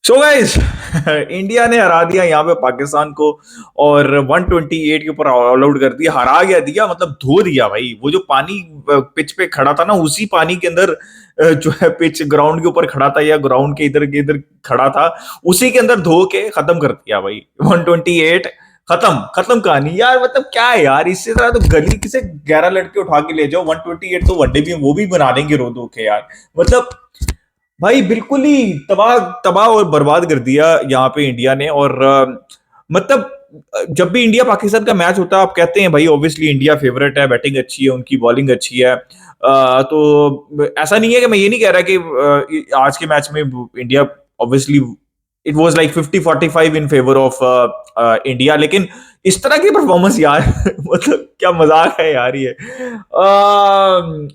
So guys India ने हरा दिया यहाँ पे पाकिस्तान को और 128 के ऊपर ऑल आउट कर दिया, हरा गया दिया, मतलब धो दिया भाई। वो जो पानी पिच पे खड़ा था ना, उसी पानी के अंदर जो है पिच ग्राउंड के ऊपर खड़ा था या ग्राउंड के इधर खड़ा था, उसी के अंदर धो के खत्म कर दिया भाई। 128 खत्म खत्म कहानी यार। मतलब क्या है यार, इससे तरह तो गली किसे 11 लड़के उठा के ले जाओ, 128 तो वनडे भी वो भी बना देंगे रो धो के यार। मतलब भाई बिल्कुल ही तबाह तबाह और बर्बाद कर दिया यहाँ पे इंडिया ने। और मतलब जब भी इंडिया पाकिस्तान का मैच होता है, आप कहते हैं भाई ऑब्वियसली इंडिया फेवरेट है, बैटिंग अच्छी है, उनकी बॉलिंग अच्छी है। तो ऐसा नहीं है कि मैं ये नहीं कह रहा कि आज के मैच में India obviously it was like 50-45 in favour of India, लेकिन इस तरह की परफॉर्मेंस यार मतलब क्या मजाक है यार ये।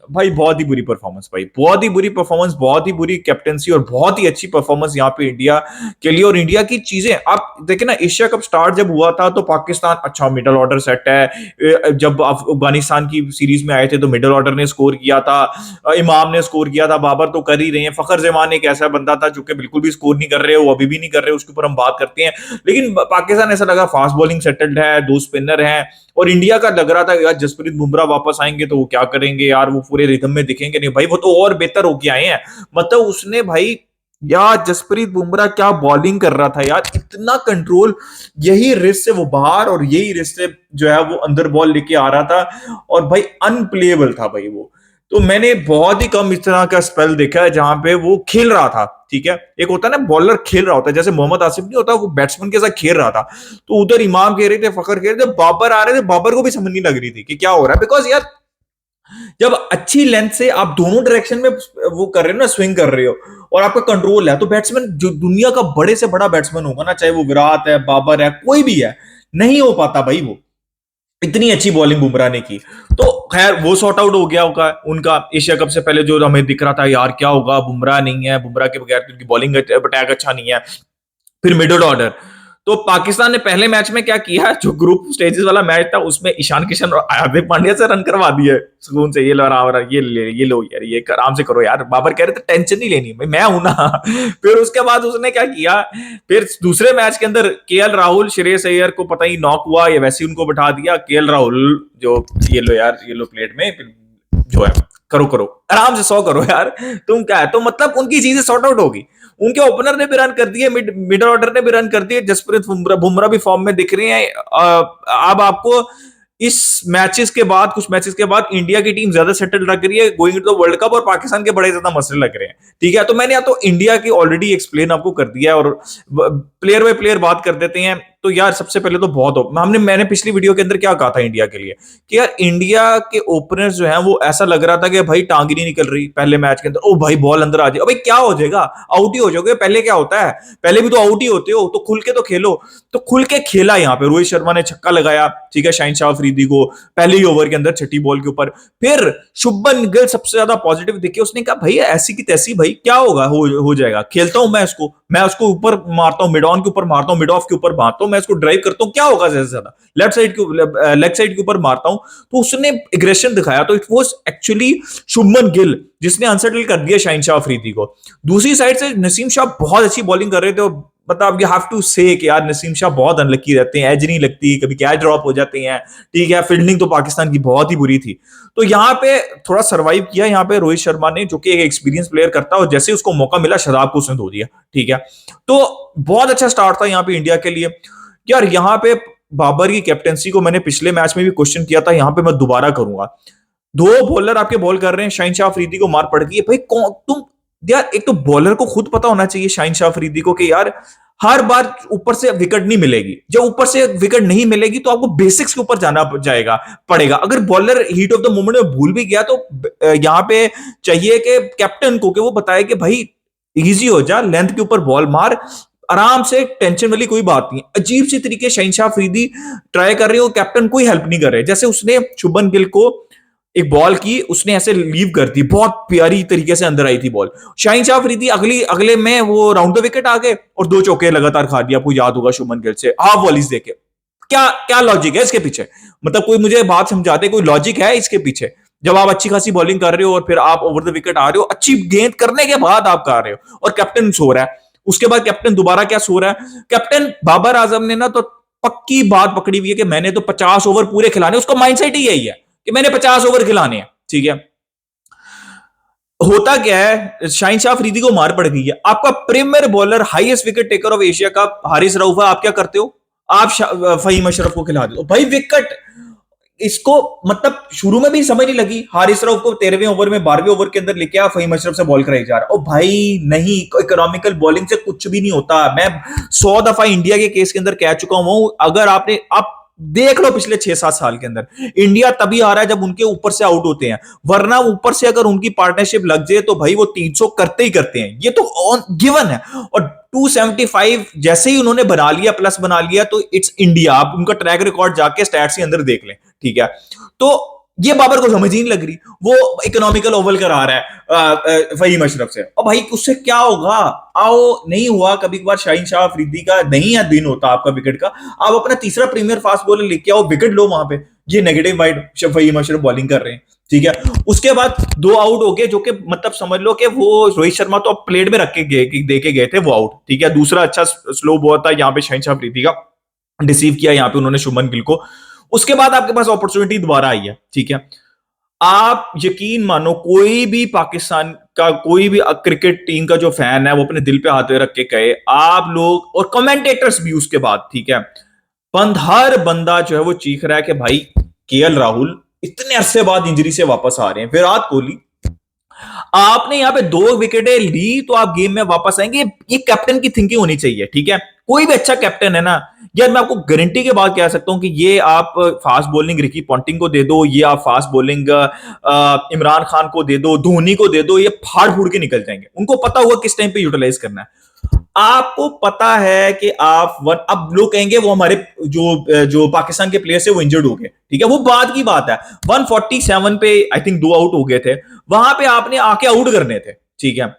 भाई बहुत ही बुरी परफॉर्मेंस, भाई बहुत ही बुरी परफॉर्मेंस, बहुत ही बुरी कैप्टेंसी और बहुत ही अच्छी परफॉर्मेंस यहाँ पे इंडिया के लिए। और इंडिया की चीजें आप देखें ना, एशिया कप स्टार्ट जब हुआ था तो पाकिस्तान अच्छा मिडल ऑर्डर सेट है। जब अफगानिस्तान की सीरीज में आए थे तो मिडल ऑर्डर ने स्कोर किया था, इमाम ने स्कोर किया था, बाबर तो कर ही रहे हैं, फखर जमान एक ऐसा बंदा था जो कि बिल्कुल भी स्कोर नहीं कर रहे, वो अभी भी नहीं कर रहे, उसके ऊपर हम बात करते हैं। लेकिन पाकिस्तान ऐसा लगा फास्ट बॉलिंग सेटल्ड है, दो स्पिनर हैं। और इंडिया का लग रहा था यार जसप्रीत बुमराह वापस आएंगे तो वो क्या करेंगे यार, वो पूरे रिदम में दिखेंगे नहीं भाई, वो तो और बेहतर होके आए हैं। मतलब उसने भाई यार जसप्रीत बुमराह क्या बॉलिंग कर रहा था यार, इतना कंट्रोल, यही रिस्ट से वो बाहर और यही रिस्ट से जो है वो अंदर बॉल लेके आ रहा था। और भाई अनप्लेएबल था भाई वो। तो मैंने बहुत ही कम इस तरह का स्पेल देखा है जहां पे वो खेल रहा था। ठीक है, एक होता है ना बॉलर खेल रहा होता है, जैसे मोहम्मद आसिफ नहीं होता, वो बैट्समैन के साथ खेल रहा था। तो उधर इमाम कह रहे थे, फखर कह रहे थे, बाबर आ रहे थे, बाबर को भी समझ नहीं लग रही थी कि क्या हो रहा है। बिकॉज यार जब अच्छी लेंथ से आप दोनों डायरेक्शन में वो कर रहे हो ना, स्विंग कर रहे हो, और आपका कंट्रोल है, तो बैट्समैन जो दुनिया का बड़े से बड़ा बैट्समैन होगा ना, चाहे वो विराट है, बाबर है, कोई भी है, नहीं हो पाता भाई वो। इतनी अच्छी बॉलिंग बुमराह ने की। तो खैर वो सॉर्ट आउट हो गया उनका उनका एशिया कप से पहले जो हमें दिख रहा था यार क्या होगा, बुमराह नहीं है, बुमराह के बगैर तो उनकी बॉलिंग अटैक अच्छा नहीं है। फिर मिडिल ऑर्डर, तो पाकिस्तान ने पहले मैच में क्या किया, जो ग्रुप स्टेजेस वाला मैच था उसमें ईशान किशन और हार्दिक पांड्या से रन करवा दिए सुकून से। ये लो आराम, ये लो यार, ये आराम से करो यार। बाबर कह रहे थे टेंशन नहीं लेनी, भाई मैं हूं ना फिर उसके बाद उसने क्या किया, फिर दूसरे मैच के अंदर केएल राहुल, श्रेयस अय्यर को पता ही नॉक हुआ या वैसे ही उनको बैठा दिया। केएल राहुल जो ये लो यार, ये लो प्लेट में जो है, करो करो आराम से 100 करो यार, तुम क्या है। तो मतलब उनकी चीजें सॉर्ट आउट होगी। उनके ओपनर ने भी रन कर दिए, मिडल ऑर्डर ने भी रन कर दिए, जसप्रीत बुमराह भी फॉर्म में दिख रहे हैं। अब आपको इस मैचेस के बाद, कुछ मैचेस के बाद इंडिया की टीम ज्यादा सेटल लग रही है going to the world cup, और पाकिस्तान के बड़े ज्यादा मसले लग रहे हैं। ठीक है, तो मैंने या तो इंडिया की ऑलरेडी एक्सप्लेन आपको कर दिया है, और प्लेयर बाय प्लेयर बात कर देते हैं। तो यार सबसे पहले तो मैंने पिछली वीडियो के अंदर क्या कहा था इंडिया के लिए, कि यार इंडिया के ओपनर्स जो हैं वो ऐसा लग रहा था कि भाई टांग ही नहीं निकल रही पहले मैच के अंदर, ओ भाई बॉल अंदर आ जाए, भाई क्या हो जाएगा, आउट ही हो जाओगे। पहले क्या होता है, पहले भी तो आउट ही होते हो, तो खुल के तो खेलो। तो खुल के खेला यहाँ पे, रोहित शर्मा ने छक्का लगाया, ठीक है, शाहिन शाह अफरीदी को पहले ही ओवर के अंदर छठी बॉल के ऊपर। फिर शुभमन गिल सबसे ज्यादा पॉजिटिव दिखे, उसने कहा भाई ऐसी की तैसी, भाई क्या होगा, हो जाएगा, खेलता हूं मैं उसको ऊपर मारता हूं, मिड ऑन के ऊपर मारता हूं, मिड ऑफ के ऊपर मारता हूं, मैं उसको ड्राइव करता हूं, क्या होगा ज्यादा से ज्यादा, लेफ्ट साइड के लेग साइड के ऊपर मारता हूं। तो उसने एग्रेशन दिखाया, तो it was actually Shubman Gill जिसने अनसेटल कर दिया शाहिन शाह अफरीदी को। दूसरी साइड से नसीम शाह बहुत अच्छी बॉलिंग कर रहे थे। मतलब यू हैव टू से कि यार नसीम शाह बहुत अनलकी रहते हैं, एज नहीं लगती, कभी कैच ड्रॉप हो जाते हैं। ठीक है, फील्डिंग तो पाकिस्तान की बहुत ही बुरी थी। तो यहाँ पे थोड़ा सर्वाइव किया यहाँ पे रोहित शर्मा ने, जो कि एक एक्सपीरियंस प्लेयर करता है, और जैसे उसको मौका मिला शराब को उसने धो दिया। ठीक है, तो बहुत अच्छा स्टार्ट था यहाँ पे इंडिया के लिए। यार यहाँ पे बाबर की कैप्टेंसी को मैंने पिछले मैच में भी क्वेश्चन किया था, यहाँ पे मैं दोबारा करूंगा। दो बॉलर आपके बॉल कर रहे हैं, शाहिन शाह अफरीदी को मार पड़ गई है भाई, कौन तुम, यार एक तो बॉलर को खुद पता होना चाहिए शाहिन शाह अफरीदी को कि यार हर बार ऊपर से विकेट नहीं मिलेगी। जब ऊपर से विकेट नहीं मिलेगी तो आपको बेसिक्स के ऊपर जाना जाएगा पड़ेगा। अगर bowler heat of the moment में भूल भी गया तो यहां पे चाहिए कि कैप्टन को कि वो बताए कि भाई इजी हो जा, लेंथ के ऊपर बॉल मार, आराम से, टेंशन वाली कोई बात नहीं। अजीब सी तरीके शाहिन अफरीदी ट्राई कर रहे हो, कैप्टन कोई हेल्प नहीं कर रहे। जैसे उसने शुभन गिल को एक बॉल की, उसने ऐसे लीव कर दी, बहुत प्यारी तरीके से अंदर आई थी बॉल। शाहिन शाह अफरीदी अगले में वो राउंड द विकेट आ गए और दो चौके लगातार खा दिया। आपको याद होगा शुभमन गिल से हाफ वॉलीज देके, क्या क्या लॉजिक है इसके पीछे, मतलब कोई मुझे बात समझाते, कोई लॉजिक है इसके पीछे। जब आप अच्छी खासी बॉलिंग कर रहे हो और फिर आप ओवर द विकेट आ रहे हो, अच्छी गेंद करने के बाद आप कर रहे हो, और कैप्टन सो रहा है, उसके बाद कैप्टन दोबारा क्या सो रहा है, कैप्टन बाबर आजम ने ना तो पक्की बात पकड़ी हुई है कि मैंने तो 50 ओवर पूरे खिलाने, उसका माइंडसेट ही यही है कि मैंने 50 ओवर खिलाने हैं, ठीक है। होता क्या है, शाहिन शाह अफरीदी को मार पड़ गई है, आपका premier bowler highest wicket taker of Asia का हारिस रऊफ है, आप क्या करते हो, आप फहीम अशरफ को खिला दो भाई विकेट। इसको मतलब शुरू में भी समझ नहीं लगी, हारिस रऊफ को 13वें ओवर में 12वें ओवर के अंदर लेके आ फहीम अशरफ से बॉल कराई जा रहा है। ओ भाई नहीं, इकोनॉमिकल बॉलिंग से कुछ भी नहीं होता। मैं 100 दफा इंडिया के केस के अंदर कह चुका हूं, अगर आपने आप देख लो पिछले 6-7 साल के अंदर इंडिया तभी आ रहा है जब उनके ऊपर से आउट होते हैं, वरना ऊपर से अगर उनकी पार्टनरशिप लग जाए तो भाई वो 300 करते ही करते हैं, ये तो गिवन है। और 275 जैसे ही उन्होंने बना लिया, प्लस बना लिया, तो इट्स इंडिया। आप उनका ट्रैक रिकॉर्ड जाके स्टैट्स के अंदर देख लें, ठीक है। तो ये बाबर को समझ ही नहीं लग रही, वो इकोनॉमिकल ओवल करा रहा है फहीम अशरफ से, और भाई उससे क्या होगा, आओ नहीं हुआ कभी कभार शाहीन शाह अफरीदी का नहीं है दिन होता आपका विकेट का, आप अपना तीसरा प्रीमियर फास्ट बॉलर लेके आओ, विकेट लो वहां पे। ये negative wide Fahim Ashraf bowling कर रहे हैं, ठीक है। उसके बाद 2 आउट हो गए, जो कि मतलब समझ लो कि वो रोहित शर्मा तो प्लेट में रख के दे के गए थे, वो आउट, ठीक है। दूसरा अच्छा स्लो बॉल था यहाँ पे शाहीन शाह अफरीदी का, डिसीव किया यहाँ पे उन्होंने शुभमन गिल को। उसके बाद आपके पास अपॉर्चुनिटी दोबारा आई है, ठीक है। आप यकीन मानो कोई भी पाकिस्तान का कोई भी क्रिकेट टीम का जो फैन है वो अपने दिल पे हाथ रख के कहे, आप लोग और कमेंटेटर्स भी उसके बाद, ठीक है, हर बंदा जो है वो चीख रहा है कि भाई केएल राहुल इतने अरसे बाद इंजरी से वापस आ रहे हैं, विराट कोहली आपने यहां पे 2 विकेटें ली तो आप गेम में वापस आएंगे। ये कैप्टन की थिंकिंग होनी चाहिए, ठीक है। कोई भी अच्छा कैप्टन है ना यार, मैं आपको गारंटी के बाद कह सकता हूं कि ये आप फास्ट बॉलिंग रिकी पॉन्टिंग को दे दो, ये आप फास्ट बॉलिंग इमरान खान को दे दो, धोनी को दे दो, ये फाड़ फूड़ के निकल जाएंगे। उनको पता हुआ किस टाइम पे यूटिलाइज करना है। आपको पता है कि आप अब लोग कहेंगे वो हमारे जो पाकिस्तान के प्लेयर्स है वो इंजर्ड हो गए, ठीक है, वो बात की बात है। 147 पे आई थिंक 2 आउट हो गए थे, वहां पे आपने आके आउट करने थे, ठीक है,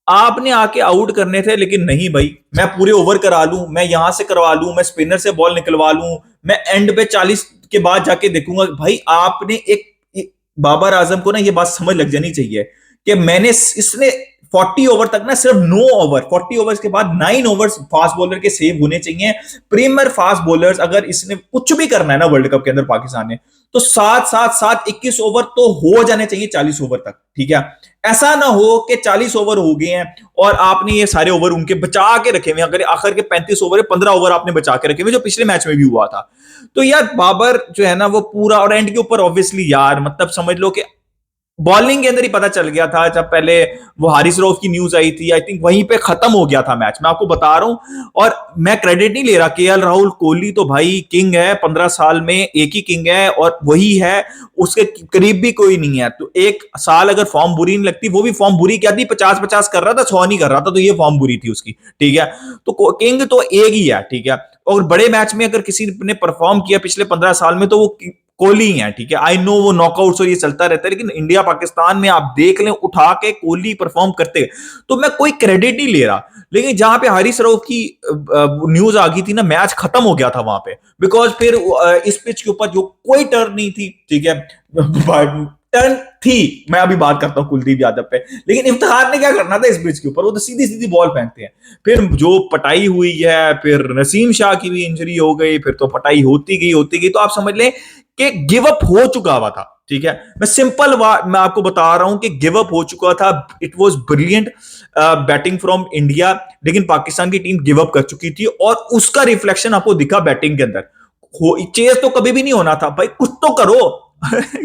आपने आके आउट करने थे, लेकिन नहीं भाई, मैं पूरे ओवर करा लूं, मैं यहां से करवा लूं, मैं स्पिनर से बॉल निकलवा लूं, मैं एंड पे 40 के बाद जाके देखूंगा। भाई आपने एक बाबर आजम को ना ये बात समझ लग जानी चाहिए कि मैंने इसने 40 ओवर तक ना सिर्फ 9 ओवर, 40 ओवर्स के बाद 9 ओवर्स फास्ट बॉलर के सेव होने चाहिए। प्रीमियर फास्ट बॉलर्स अगर इसने कुछ भी करना है ना वर्ल्ड कप के अंदर पाकिस्तान ने, तो 21 ओवर तो हो जाने चाहिए 40 ओवर तक, ठीक है। ऐसा ना हो कि 40 ओवर हो गए हैं और आपने ये सारे ओवर उनके बचा के रखे हुए, अगर आखिर के 35 ओवर 15 ओवर आपने बचा के रखे हुए, जो पिछले मैच में भी हुआ था। तो यार बाबर जो है ना वो पूरा, और एंड के ऊपर ऑब्वियसली यार मतलब समझ लो कि बॉलिंग के अंदर ही पता चल गया था, जब पहले वो हारिस रऊफ की न्यूज आई थी, आई थिंक वहीं पे खत्म हो गया था मैच, मैं आपको बता रहा हूं। और मैं क्रेडिट नहीं ले रहा, केएल राहुल कोहली तो भाई किंग है, 15 साल में एक ही किंग है और वही है, उसके करीब भी कोई नहीं है। तो एक साल अगर फॉर्म बुरी नहीं लगती, वो भी फॉर्म बुरी क्या थी, 50-50 कर रहा था, 100 नहीं कर रहा था, तो ये फॉर्म बुरी थी उसकी, ठीक है। तो किंग तो एक ही है, ठीक है। और बड़े मैच में अगर किसी ने परफॉर्म किया पिछले 15 साल में तो वो कोहली ही है, ठीक है। आई नो वो नॉकआउट्स और ये चलता रहता है, लेकिन इंडिया पाकिस्तान में आप देख लें उठा के कोहली परफॉर्म करते, तो मैं कोई क्रेडिट नहीं ले रहा। लेकिन जहां पे हारिस रऊफ की न्यूज आ गई थी ना, मैच खत्म हो गया था वहां पे, बिकॉज फिर इस पिच के ऊपर जो कोई टर्न नहीं थी, ठीक है, टर्न थी, मैं अभी बात करता हूं कुलदीप यादव पे, लेकिन इफ्तिखार ने क्या करना था इस पिच के ऊपर, वो तो सीधी सीधी बॉल फेंकते हैं। फिर जो पटाई हुई है, फिर नसीम शाह की भी इंजरी हो गई, फिर तो पटाई होती गई, तो आप समझ लें कि गिव अप हो चुका हुआ था, ठीक है। मैं आपको बता रहा हूं कि गिव अप हो चुका था। It was brilliant batting from India, लेकिन पाकिस्तान की टीम गिव अप कर चुकी थी और उसका रिफ्लेक्शन आपको दिखा बैटिंग के अंदर। चेज तो कभी भी नहीं होना था भाई, कुछ तो करो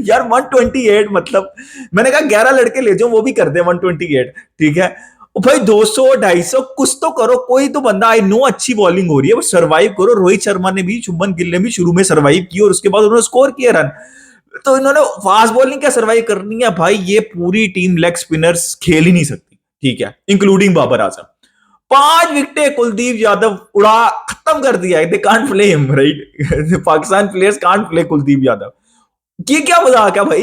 यार 128, मतलब मैंने कहा 11 लड़के ले जाओ वो भी कर दे 128, ठीक है। भाई 200 250 कुछ तो करो, कोई तो बंदा, आई नो अच्छी बॉलिंग हो रही है, वो सर्वाइव करो। रोहित शर्मा ने भी, शुभमन गिल ने भी शुरू में सर्वाइव की और उसके बाद उन्होंने स्कोर किया रन, तो इन्होंने फास्ट बॉलिंग क्या सर्वाइव करनी है भाई, ये पूरी टीम लेग स्पिनर्स खेल ही नहीं सकती, ठीक है, इंक्लूडिंग बाबर आजम। 5 विकेटें कुलदीप यादव उड़ा खत्म कर दिया, they can't play him, right, Pakistan players can't play Kuldeep Yadav. ये क्या मजाक है भाई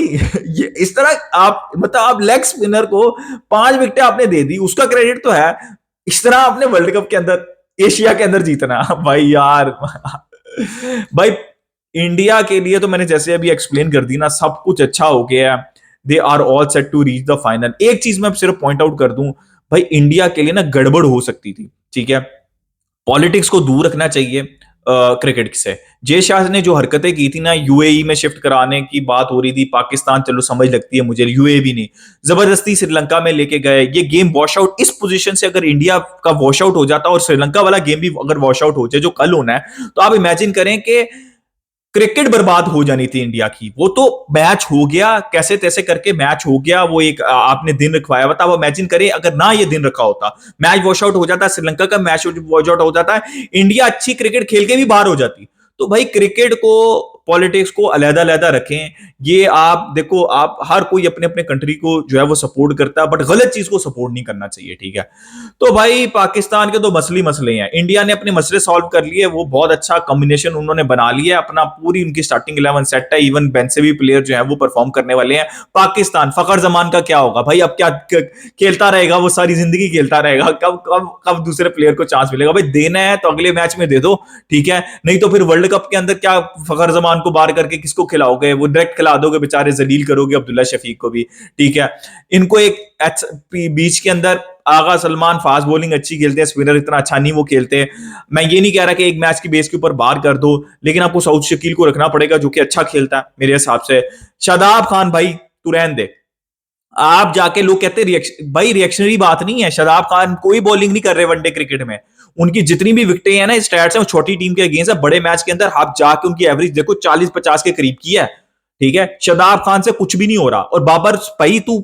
ये इस तरह आप मतलब आप लेग स्पिनर को 5 विकेटें आपने दे दी, उसका क्रेडिट तो है। इस तरह आपने वर्ल्ड कप के अंदर, एशिया के अंदर जीतना भाई यार भाई इंडिया के लिए तो मैंने जैसे अभी एक्सप्लेन कर दी ना, सब कुछ अच्छा हो गया है, they are all set to reach the final. एक चीज मैं सिर्फ पॉइंट आउट कर दूं भाई इंडिया के लिए ना गड़बड़ हो सकती थी, ठीक है। पॉलिटिक्स को दूर रखना चाहिए क्रिकेट से। जय शाह ने जो हरकतें की थी ना, यूएई में शिफ्ट कराने की बात हो रही थी, पाकिस्तान चलो समझ लगती है मुझे, यूएई भी नहीं, जबरदस्ती श्रीलंका में लेके गए, ये गेम वॉश आउट, इस पोजीशन से अगर इंडिया का वॉश आउट हो जाता और श्रीलंका वाला गेम भी अगर वॉश आउट हो जाए जो कल होना है, तो आप इमेजिन करें कि क्रिकेट बर्बाद हो जानी थी इंडिया की। वो तो मैच हो गया, कैसे तैसे करके मैच हो गया, वो एक आपने दिन रखवाया हुआ था, वो इमेजिन करें अगर ना ये दिन रखा होता, मैच वॉश आउट हो जाता, श्रीलंका का मैच वॉश आउट हो जाता, इंडिया अच्छी क्रिकेट खेल के भी बाहर हो जाती। तो भाई क्रिकेट को, पॉलिटिक्स को अलहदा अलहदा रखें। ये आप देखो, आप हर कोई अपने अपने कंट्री को जो है वो सपोर्ट करता है, बट गलत चीज को सपोर्ट नहीं करना चाहिए, ठीक है। तो भाई पाकिस्तान के तो मसले मसले हैं, इंडिया ने अपने मसले सॉल्व कर लिए, वो बहुत अच्छा कॉम्बिनेशन उन्होंने बना लिया अपना, पूरी उनकी स्टार्टिंग 11 सेट है, इवन बेंच से भी प्लेयर जो है वो परफॉर्म करने वाले हैं। पाकिस्तान, फखर जमान का क्या होगा भाई, अब क्या खेलता रहेगा वो, सारी जिंदगी खेलता रहेगा, कब कब कब दूसरे प्लेयर को चांस मिलेगा? भाई देना है तो अगले मैच में दे दो, ठीक है, नहीं तो फिर वर्ल्ड कप के अंदर क्या फखर जमान को बाहर करके किसको खिलाओगे? वो डायरेक्ट खिला दोगे, बेचारे जलील करोगे अब्दुल्ला शफीक को भी, ठीक है। इनको एक बीच के अंदर आगा सलमान फास्ट बॉलिंग अच्छी खेलते हैं, स्पिनर इतना अच्छा नहीं वो खेलते। मैं ये नहीं कह रहा कि एक मैच की बेस के ऊपर बाहर कर दो, लेकिन आपको साउथ शकील को रखना पड़ेगा जो कि अच्छा खेलता है मेरे हिसाब से। शादाब खान भाई तू रहन दे, आप जाके लोग कहते हैं रिएक्शन, भाई रिएक्शनरी बात नहीं है, शादाब खान कोई बॉलिंग नहीं कर रहे वनडे क्रिकेट में, उनकी जितनी भी विकेटें हैं ना, स्टैट्स हैं, वो छोटी टीम के अगेंस्ट है, बड़े मैच के अंदर आप जाके उनकी एवरेज देखो 40-50 के करीब की है, ठीक है। शादाब खान से कुछ भी नहीं हो रहा। और बाबर भाई तू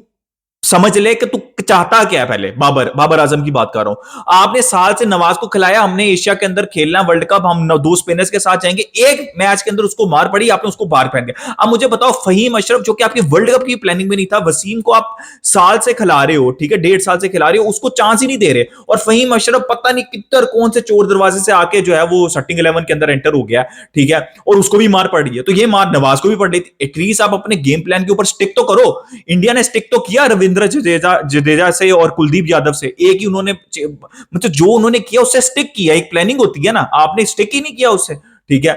समझ ले कि तू चाहता क्या है, पहले बाबर बाबर आजम की बात कर रहा हूं। आपने साल से नवाज को खिलाया, हमने एशिया के अंदर खेलना वर्ल्ड कप, हम दो स्पिनर्स के साथ जाएंगे, एक मैच के अंदर उसको मार पड़ी, आपने उसको बाहर फेंक दिया। अब मुझे बताओ, फहीम अशरफ जो कि आपकी वर्ल्ड कप की प्लानिंग में नहीं था, वसीम को आप साल से खिला रहे हो, ठीक है, 1.5 साल से खिला रहे हो, उसको चांस ही नहीं दे रहे, और फहीम अशरफ पता नहीं किधर कौन से चोर दरवाजे से आके जो है वो स्टार्टिंग 11 के अंदर एंटर हो गया, ठीक है, और उसको भी मार पड़ रही है। तो ये मार नवाज को भी पड़ रही थी, एटलीस्ट आप अपने गेम प्लान के ऊपर स्टिक तो करो। इंडिया ने स्टिक तो किया रविंद्र जडेजा से और कुलदीप यादव से, एक ही उन्होंने मतलब जो उन्होंने किया उससे स्टिक किया, एक प्लानिंग होती है ना, आपने स्टिक ही नहीं किया उससे, ठीक है।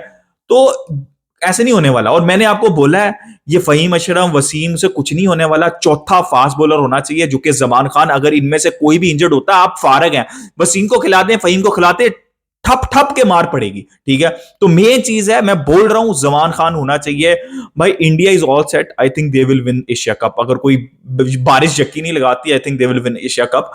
तो ऐसे नहीं होने वाला, और मैंने आपको बोला है ये फहीम अशरफ वसीम से कुछ नहीं होने वाला। चौथा फास्ट बॉलर होना चाहिए जो कि जमान खान, अगर इनमें से कोई भी इंजर्ड होता है आप फारग हैं, वसीम को खिला दें, फहीम को खिलाते, ठप ठप के मार पड़ेगी, ठीक है। तो मेन चीज है, मैं बोल रहा हूं जमान खान होना चाहिए भाई। India is all set, I think they will win Asia cup, अगर कोई बारिश यकीन नहीं लगाती, I think they will win Asia cup.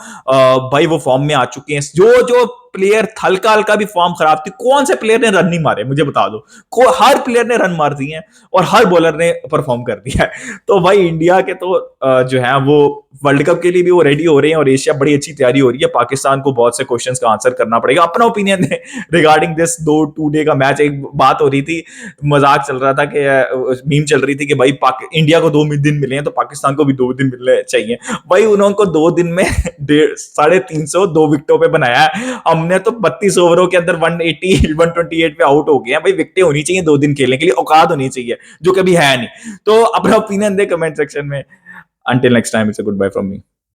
भाई वो फॉर्म में आ चुके हैं, जो जो प्लेयर थलका हल्का भी फॉर्म खराब थी, कौन से प्लेयर ने रन नहीं मारे मुझे बता दो, हर प्लेयर ने रन मार दिए हैं और हर बॉलर ने परफॉर्म कर दिया है। तो भाई इंडिया के तो जो है वो वर्ल्ड कप के लिए भी वो रेडी हो रहे हैं, और एशिया बड़ी अच्छी तैयारी हो रही है। पाकिस्तान को बहुत से क्वेश्चंस का आंसर करना पड़ेगा। अपना ओपिनियन है रिगार्डिंग दिस 2 डे का मैच। एक बात हो रही थी, मजाक चल रहा था कि मीम चल रही थी कि भाई इंडिया को 2 दिन मिले हैं तो पाकिस्तान को भी 2 दिन मिलने चाहिए। भाई उन्होंने 2 दिन में 350 2 विकेटों पे बनाया है, हमने तो 32 ओवरों के अंदर 180 128 पे आउट हो गए हैं। भाई विकेटें होनी चाहिए 2 दिन खेलने के लिए, औकात होनी चाहिए, जो कभी है नहीं। तो अपना ओपिनियन दे कमेंट सेक्शन में। Until next time, it's a goodbye from me.